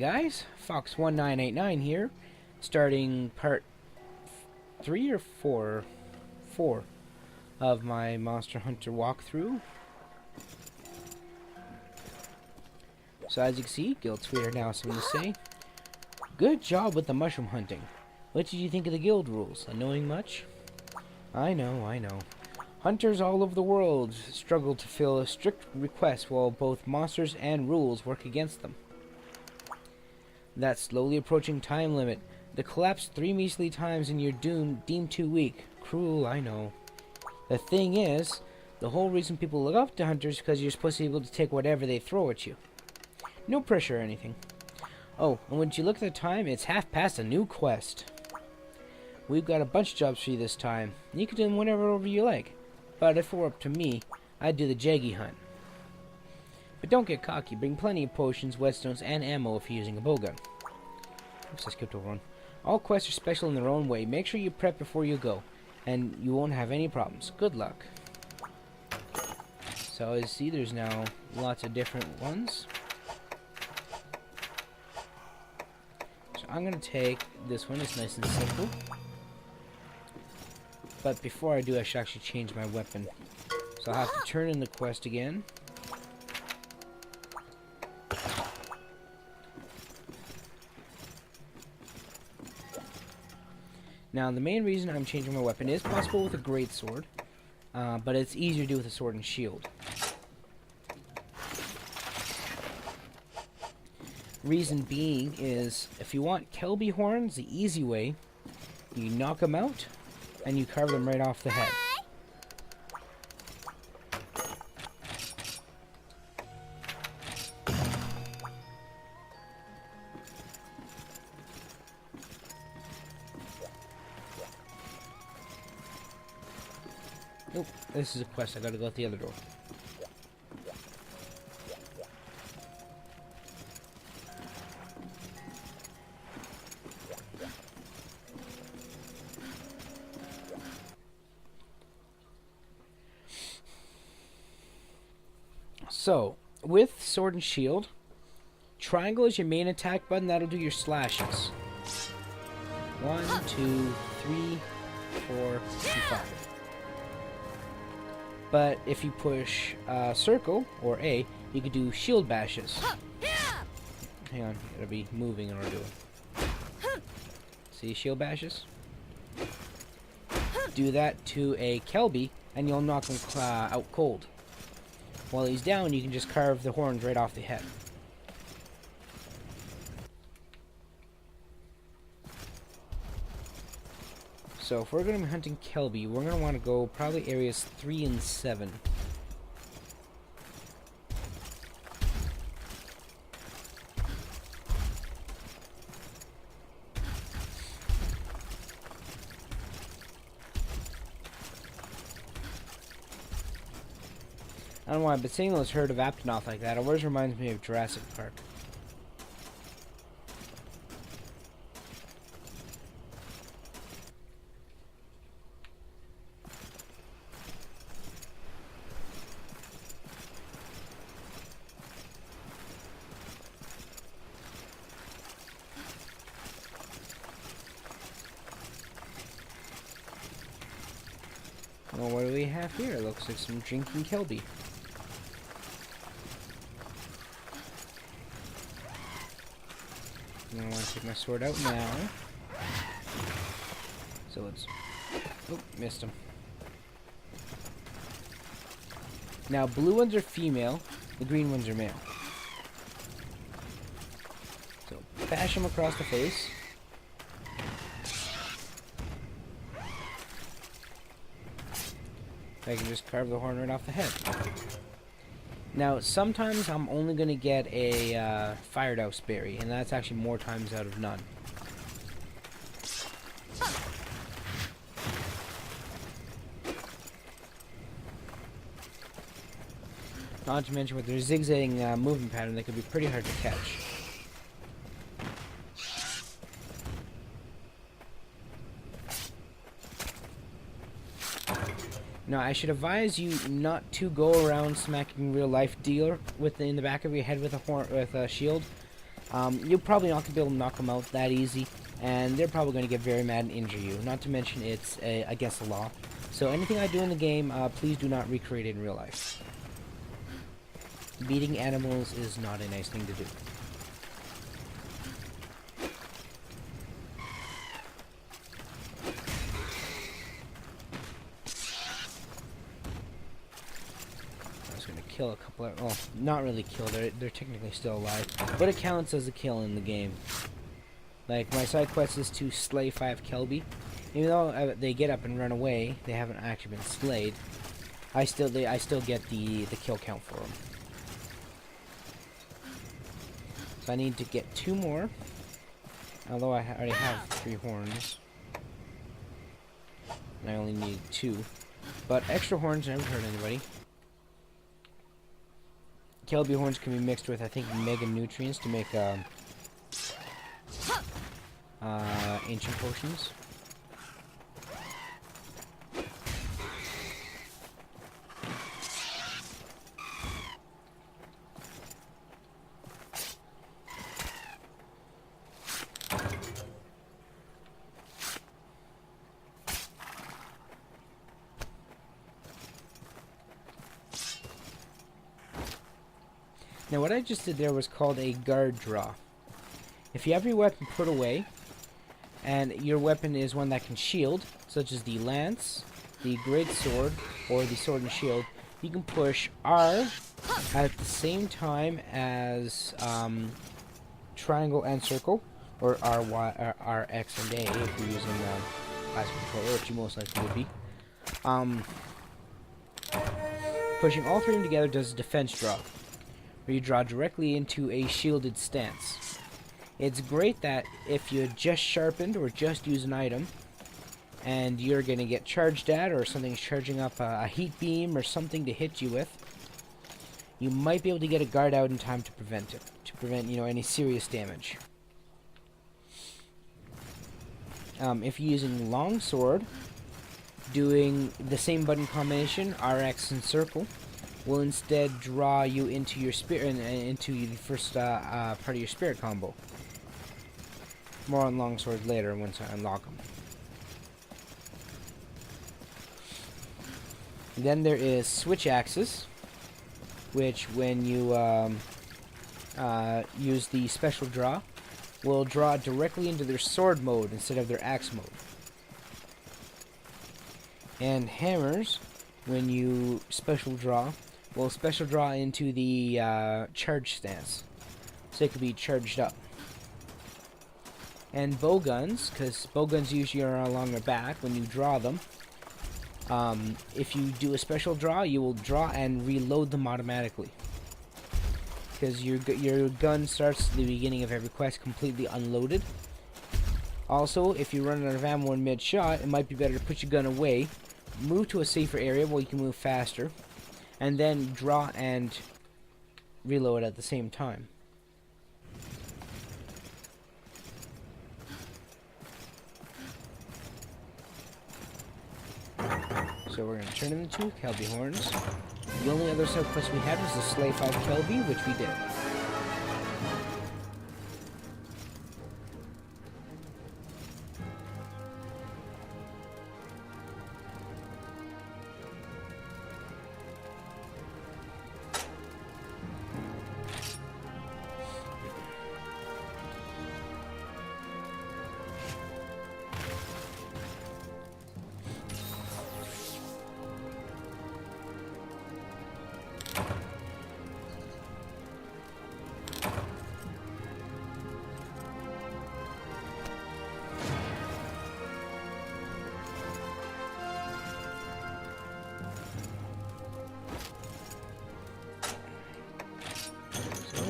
guys, Fawkes1989 here, starting part 3 or 4? 4 of my Monster Hunter walkthrough. So as you can see, Guild Tweeter now has something to say. Good job with the mushroom hunting. What did you think of the guild rules? Annoying much? I know. Hunters all over the world struggle to fill a strict request while both monsters and rules work against them. That slowly approaching time limit. The collapse 3 measly times and you're deemed too weak. Cruel, I know. The thing is, the whole reason people look up to hunters is because you're supposed to be able to take whatever they throw at you. No pressure or anything. Oh, and when you look at the time, it's half past a new quest. We've got a bunch of jobs for you this time. You can do them whenever you like. But if it were up to me, I'd do the Jaggy hunt. But don't get cocky. Bring plenty of potions, whetstones, and ammo if you're using a bowgun. Oops, I skipped over one. All quests are special in their own way. Make sure you prep before you go, and you won't have any problems. Good luck. So as you see, there's now lots of different ones. So I'm going to take this one. It's nice and simple. But before I do, I should actually change my weapon. So I'll have to turn in the quest again. Now, the main reason I'm changing my weapon is possible with a greatsword, but it's easier to do with a sword and shield. Reason being is, if you want Kelby horns, the easy way, you knock them out, and you carve them right off the head. Nope, this is a quest. I gotta go out the other door. So, with sword and shield, triangle is your main attack button. That'll do your slashes. 1, 2, 3, 4, and 5. But if you push circle, or A, you could do shield bashes. Hang on, gotta be moving in order to do it. See, shield bashes? Do that to a Kelby, and you'll knock him out cold. While he's down, you can just carve the horns right off the head. So if we're going to be hunting Kelby, we're going to want to go probably areas 3 and 7. I don't know why, but seeing those herd of Aptonoth like that always reminds me of Jurassic Park. Well, what do we have here? It looks like some drinking Kelby. I want to take my sword out now. So it's... Oh, missed him. Now, blue ones are female, the green ones are male. So, bash them across the face. I can just carve the horn right off the head. Now, sometimes I'm only going to get a Fire Douse berry, and that's actually more times out of none. Not to mention with their zigzagging movement pattern, they could be pretty hard to catch. Now, I should advise you not to go around smacking real life dealer in the back of your head with a shield. you're probably not going to be able to knock them out that easy, and they're probably going to get very mad and injure you. Not to mention it's against the law. So anything I do in the game, please do not recreate it in real life. Beating animals is not a nice thing to do. Kill a couple of, well, not really kill, they're technically still alive, but it counts as a kill in the game. Like, my side quest is to slay 5 Kelby. Even though they get up and run away, they haven't actually been slayed. I still get the kill count for them. So I need to get 2 more, although I already have 3 horns. And I only need 2, but extra horns never hurt anybody. Kelby horns can be mixed with, I think, mega nutrients to make ancient potions. Now what I just did there was called a guard draw. If you have your weapon put away, and your weapon is one that can shield, such as the lance, the great sword, or the sword and shield, you can push R at the same time as triangle and circle, or R, X, and A if you're using classic controller, which you most likely would be. Pushing all 3 of them together does a defense draw, where you draw directly into a shielded stance. It's great that if you just sharpened or just use an item and you're going to get charged at, or something's charging up a heat beam or something to hit you with, you might be able to get a guard out in time to prevent it, you know, any serious damage. If you're using longsword, doing the same button combination, RX and circle, will instead draw you into your spirit, into the first part of your spirit combo. More on longswords later once I unlock them. Then there is switch axes, which when you use the special draw, will draw directly into their sword mode instead of their axe mode. And hammers, when you special draw, will special draw into the charge stance, so it could be charged up. And bow guns, because bow guns usually are along their back when you draw them. If you do a special draw, you will draw and reload them automatically, because your gun starts at the beginning of every quest completely unloaded. Also, if you run out of ammo in mid-shot, it might be better to put your gun away, move to a safer area where you can move faster, and then draw and reload at the same time. So we're going to turn into Kelby horns. The only other sub quest we had was the slay 5 Kelby, which we did.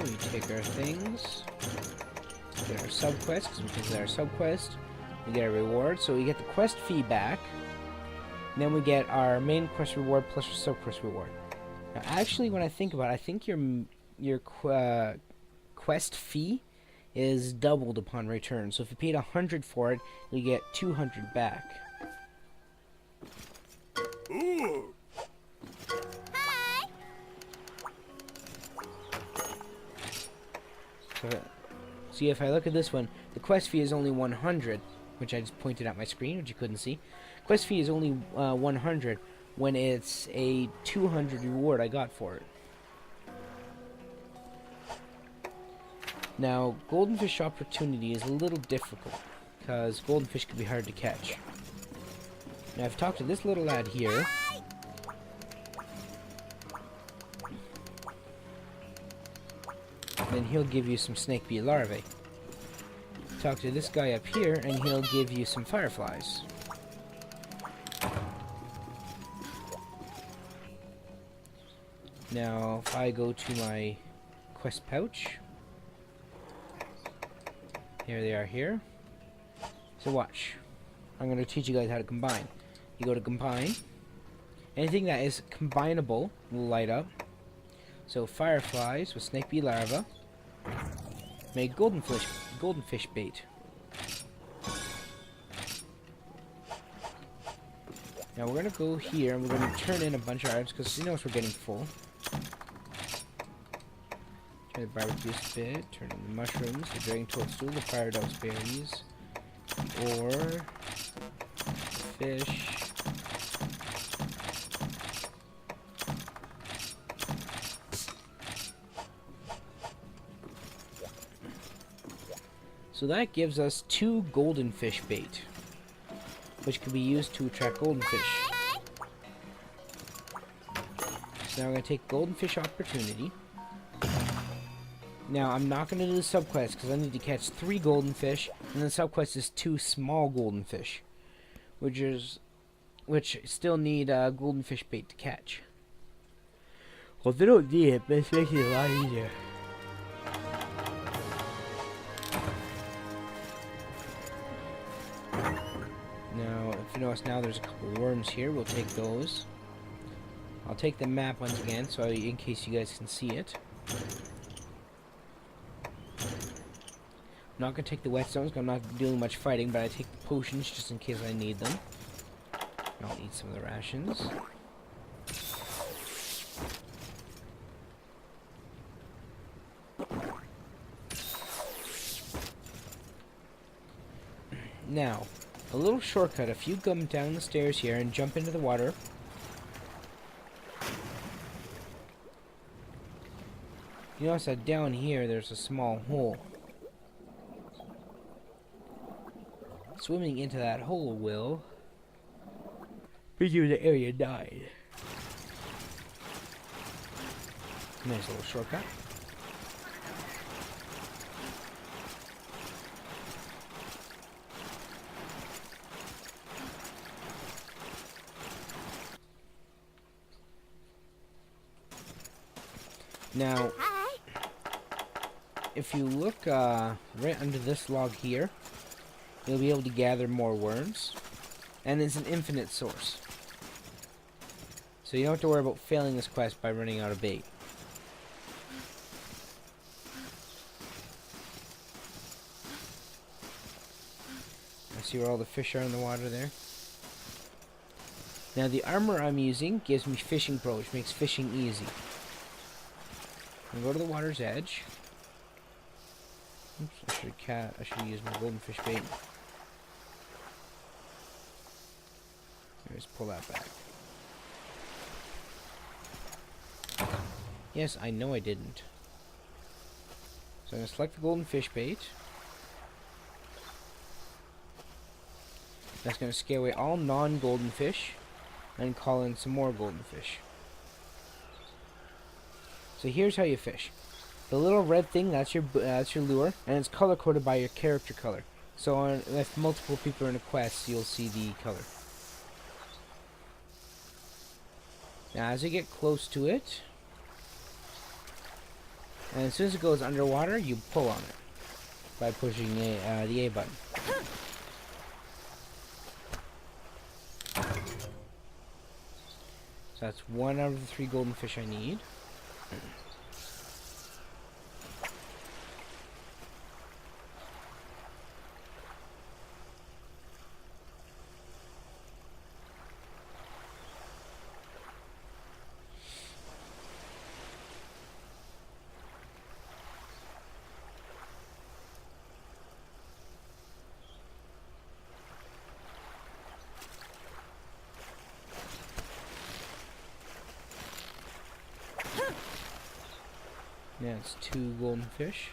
We take our things, get our sub-quest, because we complete our sub-quest, we get a reward, so we get the quest fee back, and then we get our main quest reward plus our sub-quest reward. Now actually, when I think about it, I think your quest fee is doubled upon return, so if you paid 100 for it, you get 200 back. Ooh. So See, if I look at this one, the quest fee is only 100, which I just pointed at my screen, which you couldn't see. Quest fee is only 100 when it's a 200 reward I got for it. Now, golden fish opportunity is a little difficult, because golden fish can be hard to catch. Now, I've talked to this little lad here. Then he'll give you some snake bee larvae. Talk to this guy up here, and he'll give you some fireflies. Now, if I go to my quest pouch, here they are here. So watch. I'm going to teach you guys how to combine. You go to combine. Anything that is combinable will light up. So fireflies with snake bee larva make golden fish bait. Now we're gonna go here and we're gonna turn in a bunch of items because you notice we're getting full. Turn the barbecue spit, turn in the mushrooms, the dragon toadstool, the fire dog's berries, or fish. So that gives us 2 golden fish bait, which can be used to attract golden fish. So now I'm going to take golden fish opportunity. Now I'm not going to do the subquest because I need to catch 3 golden fish, and the subquest is 2 small golden fish, which still need golden fish bait to catch. Well, if they don't need it, but it's making it a lot easier. Now, if you notice now there's a couple worms here, we'll take those. I'll take the map once again, so in case you guys can see it. I'm not going to take the whetstones, because I'm not doing much fighting, but I take the potions just in case I need them. And I'll eat some of the rations. Now, a little shortcut. If you come down the stairs here and jump into the water, you notice that down here there's a small hole. Swimming into that hole will bring you to the area 9. Nice little shortcut. Now, if you look right under this log here, you'll be able to gather more worms, and it's an infinite source. So you don't have to worry about failing this quest by running out of bait. I see where all the fish are in the water there. Now the armor I'm using gives me fishing pro, which makes fishing easy. I'm gonna go to the water's edge. Oops, I should use my golden fish bait. Just pull that back. Yes, I know I didn't. So I'm gonna select the golden fish bait. That's gonna scare away all non-golden fish, and call in some more golden fish. So here's how you fish. The little red thing, that's your lure, and it's color coded by your character color. So if multiple people are in a quest, you'll see the color. Now as you get close to it, and as soon as it goes underwater, you pull on it by pushing the A button. So that's 1 out of the 3 golden fish I need. Now it's 2 golden fish.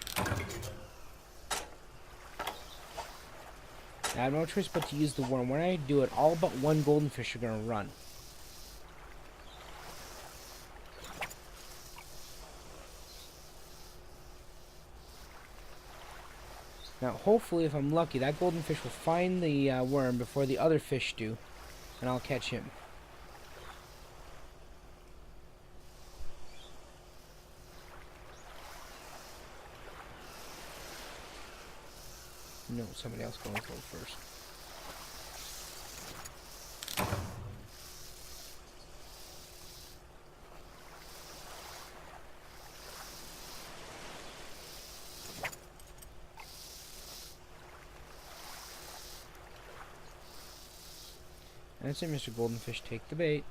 I have no choice but to use the worm. When I do it, all but 1 golden fish are going to run. Now, hopefully, if I'm lucky, that golden fish will find the worm before the other fish do, and I'll catch him. No, somebody else going to go first. That's it, Mr. Goldenfish. Take the bait.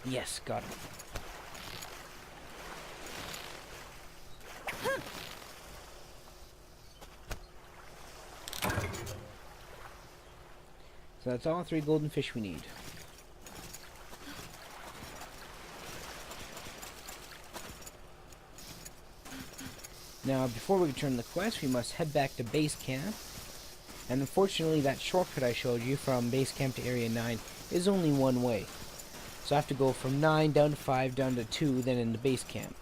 Yes, got it. So that's all 3 golden fish we need. Now, before we return the quest, we must head back to base camp. And unfortunately, that shortcut I showed you from base camp to area 9 is only one way. So I have to go from 9 down to 5, down to 2, then into base camp.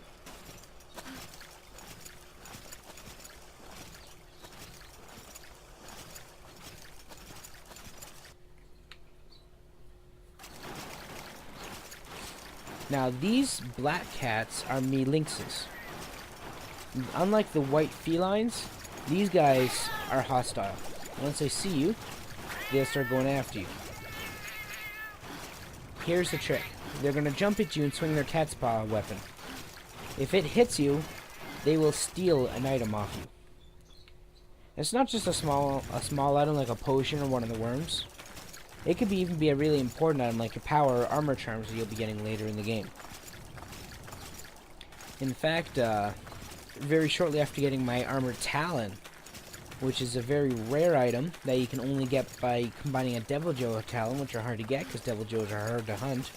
Now, these black cats are lynxes. Unlike the white felines, these guys are hostile. Once they see you, they'll start going after you. Here's the trick. They're going to jump at you and swing their cat's paw weapon. If it hits you, they will steal an item off you. It's not just a small item like a potion or one of the worms. It could even be a really important item like your power or armor charms that you'll be getting later in the game. In fact, very shortly after getting my armored talon, which is a very rare item that you can only get by combining a Devil Joe talon, which are hard to get because Devil Joes are hard to hunt,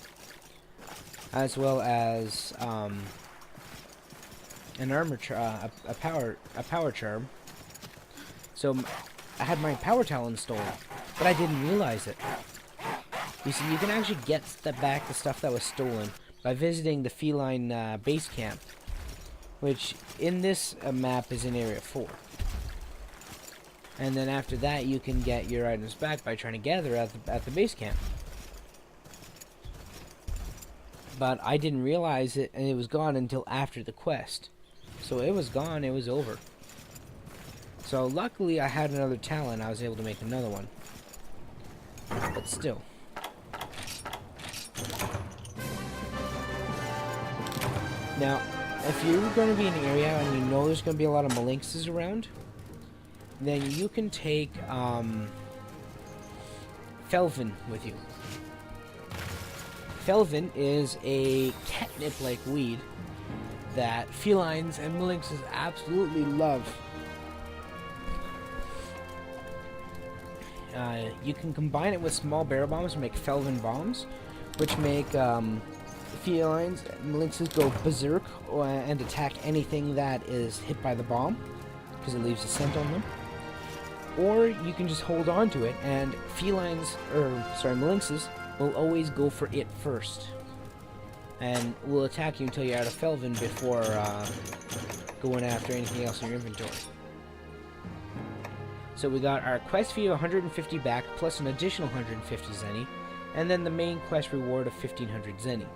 as well as an armor a power charm. So I had my power talon stolen, but I didn't realize it. You see, you can actually get back the stuff that was stolen by visiting the feline base camp, which in this map is in area 4. And then after that, you can get your items back by trying to gather at the base camp. But I didn't realize it, and it was gone until after the quest. So it was gone, it was over. So luckily I had another talent, I was able to make another one. But still. Now, if you're going to be in an area and you know there's going to be a lot of lynxes around, then you can take Felvin with you. Felvin is a catnip-like weed that felines and lynxes absolutely love. You can combine it with small barrel bombs to make Felvin bombs, which make felines and lynxes go berserk and attack anything that is hit by the bomb, because it leaves a scent on them. Or you can just hold on to it, and lynxes will always go for it first, and will attack you until you're out of Felvin before going after anything else in your inventory. So we got our quest fee of 150 back, plus an additional 150 zenny, and then the main quest reward of 1500 zenny.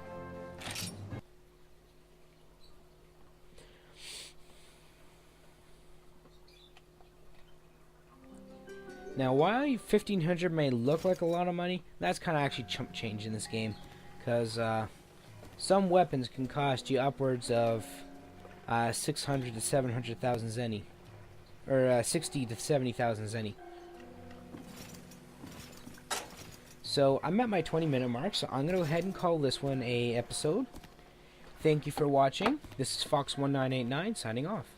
Now, while 1500 may look like a lot of money, that's kind of actually chump change in this game, because some weapons can cost you upwards of 600 to 700,000 zenny, or 60 to 70,000 zenny. So I'm at my 20-minute mark, so I'm going to go ahead and call this one a episode. Thank you for watching. This is Fawkes1989 signing off.